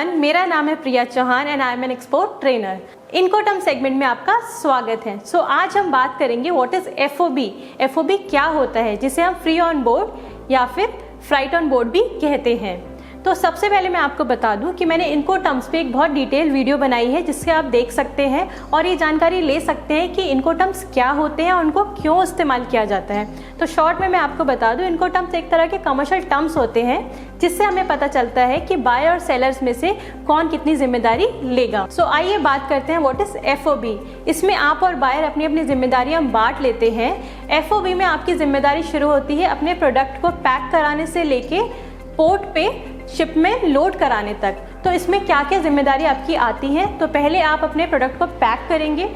Everyone, मेरा नाम है Priya Chauhan and I am an export trainer. Incoterm segment में आपका स्वागत है। आज हम बात करेंगे व्हाट इज एफओबी। एफओबी क्या होता है, जिसे हम फ्री ऑन बोर्ड या फिर फ्लाइट ऑन बोर्ड भी कहते हैं। तो सबसे पहले मैं आपको बता दूं कि मैंने इनकोटर्म्स पे एक बहुत डिटेल वीडियो बनाई है, जिससे आप देख सकते हैं और ये जानकारी ले सकते हैं कि इनकोटर्म्स क्या होते हैं और उनको क्यों इस्तेमाल किया जाता है। तो शॉर्ट में मैं आपको बता दूं, इनकोटर्म्स एक तरह के कमर्शियल टर्म्स होते हैं, जिससे हमें पता चलता है कि बायर और सेलर्स में से कौन कितनी जिम्मेदारी लेगा। आइए बात करते हैं व्हाट इज एफओबी। इसमें आप और बायर अपनी अपनी जिम्मेदारियां बांट लेते हैं। एफओबी में आपकी जिम्मेदारी शुरू होती है अपने प्रोडक्ट को पैक कराने से लेके पोर्ट पे शिप में लोड कराने तक। तो इसमें क्या क्या जिम्मेदारी आपकी आती है। तो पहले आप अपने प्रोडक्ट को पैक करेंगे,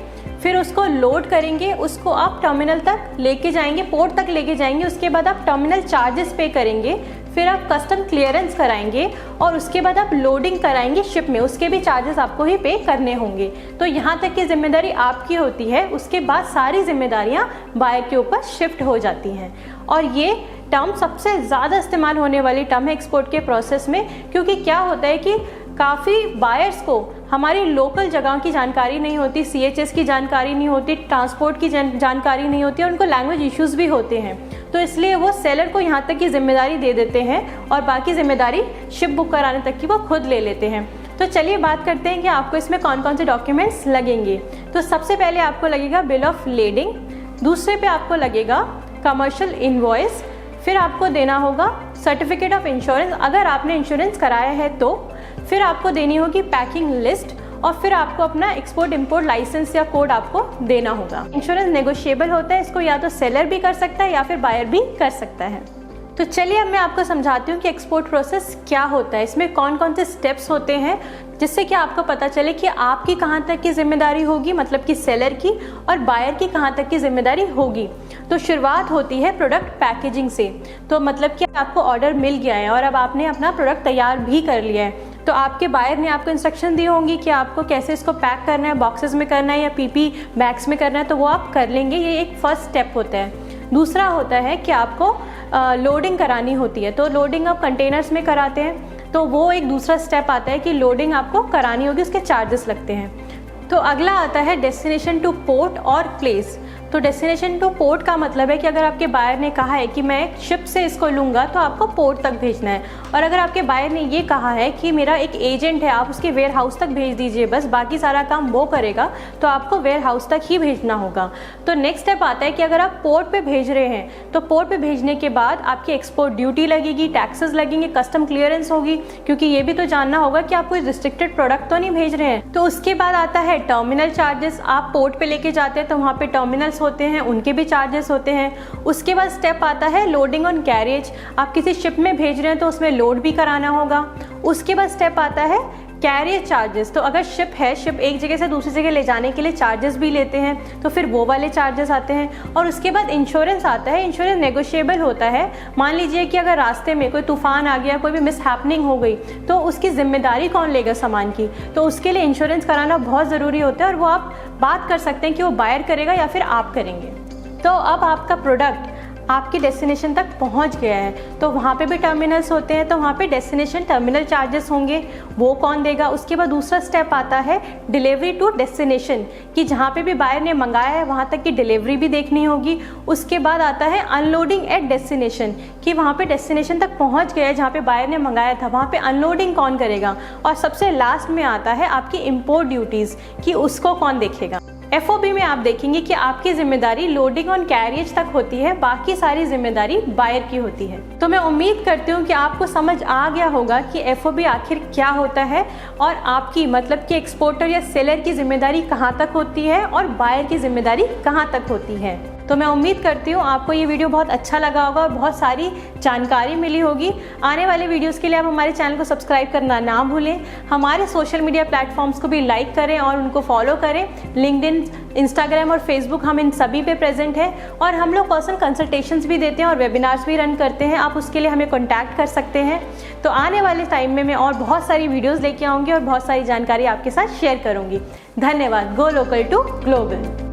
फिर उसको लोड करेंगे, उसको आप टर्मिनल तक लेके जाएंगे, पोर्ट तक लेके जाएंगे। उसके बाद आप टर्मिनल चार्जेस पे करेंगे, फिर आप कस्टम क्लियरेंस कराएंगे और उसके बाद आप लोडिंग कराएंगे शिप में। उसके भी चार्जेस आपको ही पे करने होंगे। तो यहाँ तक की जिम्मेदारी आपकी होती है। उसके बाद सारी जिम्मेदारियाँ बायर के ऊपर शिफ्ट हो जाती हैं। और ये टर्म सबसे ज़्यादा इस्तेमाल होने वाली टर्म है एक्सपोर्ट के प्रोसेस में, क्योंकि क्या होता है कि काफ़ी बायर्स को हमारी लोकल जगह की जानकारी नहीं होती, सीएचएस की जानकारी नहीं होती, ट्रांसपोर्ट की जानकारी नहीं होती और उनको लैंग्वेज इश्यूज़ भी होते हैं। तो इसलिए वो सेलर को यहाँ तक की जिम्मेदारी दे देते हैं और बाकी जिम्मेदारी शिप बुक कराने तक की वो खुद ले लेते हैं। तो चलिए बात करते हैं कि आपको इसमें कौन कौन से डॉक्यूमेंट्स लगेंगे। तो सबसे पहले आपको लगेगा बिल ऑफ लेडिंग, दूसरे पे आपको लगेगा कमर्शियल इनवॉइस, फिर आपको देना होगा सर्टिफिकेट ऑफ इंश्योरेंस अगर आपने इंश्योरेंस कराया है तो, फिर आपको देनी होगी पैकिंग लिस्ट और फिर आपको अपना एक्सपोर्ट इंपोर्ट लाइसेंस या कोड आपको देना होगा। इंश्योरेंस नेगोशिएबल होता है, इसको या तो सेलर भी कर सकता है या फिर बायर भी कर सकता है। तो चलिए अब मैं आपको समझाती हूँ कि एक्सपोर्ट प्रोसेस क्या होता है, इसमें कौन कौन से स्टेप्स होते हैं, जिससे कि आपको पता चले कि आपकी कहाँ तक की जिम्मेदारी होगी, मतलब कि सेलर की, और बायर की कहाँ तक की जिम्मेदारी होगी। तो शुरुआत होती है प्रोडक्ट पैकेजिंग से। तो मतलब कि आपको ऑर्डर मिल गया है और अब आपने अपना प्रोडक्ट तैयार भी कर लिया है, तो आपके बायर ने आपको इंस्ट्रक्शन दी होंगी कि आपको कैसे इसको पैक करना है, बॉक्सेस में करना है या पीपी बैग्स में करना है, तो वो आप कर लेंगे। ये एक फर्स्ट स्टेप होता है। दूसरा होता है कि आपको लोडिंग करानी होती है। तो लोडिंग आप कंटेनर्स में कराते हैं, तो वो एक दूसरा स्टेप आता है कि लोडिंग आपको करानी होगी, उसके चार्जेस लगते हैं। तो अगला आता है डेस्टिनेशन टू पोर्ट और प्लेस। तो डेस्टिनेशन टू पोर्ट का मतलब है कि अगर आपके बायर ने कहा है कि मैं शिप से इसको लूँगा तो आपको पोर्ट तक भेजना है, और अगर आपके बायर ने ये कहा है कि मेरा एक एजेंट है, आप उसके वेयर हाउस तक भेज दीजिए, बस बाकी सारा काम वो करेगा, तो आपको वेयर हाउस तक ही भेजना होगा। तो नेक्स्ट स्टेप आता है कि अगर आप पोर्ट पे भेज रहे हैं तो पोर्ट पे भेजने के बाद आपकी एक्सपोर्ट ड्यूटी लगेगी, टैक्सेस लगेंगे, कस्टम क्लियरेंस होगी, क्योंकि ये भी तो जानना होगा कि आप कोई रिस्ट्रिक्टेड प्रोडक्ट तो नहीं भेज रहे हैं। तो उसके बाद आता है टर्मिनल चार्जेस। आप पोर्ट पे लेके जाते हैं तो वहाँ पे टर्मिनल्स होते हैं, उनके भी चार्जेस होते हैं। उसके बाद स्टेप आता है लोडिंग ऑन कैरेज। आप किसी शिप में भेज रहे हैं तो उसमें लोड भी कराना होगा। उसके बाद स्टेप आता है कैरियर चार्जेस। तो अगर शिप है, शिप एक जगह से दूसरी जगह ले जाने के लिए चार्जेस भी लेते हैं, तो फिर वो वाले चार्जेस आते हैं। और उसके बाद इंश्योरेंस आता है। इंश्योरेंस नेगोशिएबल होता है। मान लीजिए कि अगर रास्ते में कोई तूफान आ गया, कोई भी मिसहैपनिंग हो गई, तो उसकी जिम्मेदारी कौन लेगा सामान की। तो उसके लिए इंश्योरेंस कराना बहुत ज़रूरी होता है और वो आप बात कर सकते हैं कि वो बायर करेगा या फिर आप करेंगे। तो अब आपका प्रोडक्ट आपकी डेस्टिनेशन तक पहुंच गया है, तो वहाँ पे भी टर्मिनल्स होते हैं, तो वहाँ पे डेस्टिनेशन टर्मिनल चार्जेस होंगे, वो कौन देगा। उसके बाद दूसरा स्टेप आता है डिलीवरी टू डेस्टिनेशन, कि जहाँ पे भी बायर ने मंगाया है वहाँ तक की डिलीवरी भी देखनी होगी। उसके बाद आता है अनलोडिंग एट डेस्टिनेशन, कि वहाँ पे डेस्टिनेशन तक पहुँच गया है जहाँ पे बायर ने मंगाया था, वहाँ पे अनलोडिंग कौन करेगा। और सबसे लास्ट में आता है आपकी इम्पोर्ट ड्यूटीज़, कि उसको कौन देखेगा। एफओबी में आप देखेंगे कि आपकी जिम्मेदारी लोडिंग ऑन कैरियज तक होती है, बाकी सारी जिम्मेदारी बायर की होती है। तो मैं उम्मीद करती हूँ कि आपको समझ आ गया होगा कि एफओबी आखिर क्या होता है और आपकी मतलब कि एक्सपोर्टर या सेलर की जिम्मेदारी कहाँ तक होती है और बायर की जिम्मेदारी कहाँ तक होती है। तो मैं उम्मीद करती हूँ आपको ये वीडियो बहुत अच्छा लगा होगा और बहुत सारी जानकारी मिली होगी। आने वाले वीडियोस के लिए आप हमारे चैनल को सब्सक्राइब करना ना भूलें। हमारे सोशल मीडिया प्लेटफॉर्म्स को भी लाइक करें और उनको फॉलो करें। लिंक्डइन, इंस्टाग्राम और फेसबुक, हम इन सभी पे प्रेजेंट हैं और हम लोग पर्सनल कंसल्टेशंस भी देते हैं और वेबिनार्स भी रन करते हैं। आप उसके लिए हमें कॉन्टैक्ट कर सकते हैं। तो आने वाले टाइम में मैं और बहुत सारी वीडियोज़ लेके आऊँगी और बहुत सारी जानकारी आपके साथ शेयर करूँगी। धन्यवाद। Go local to global.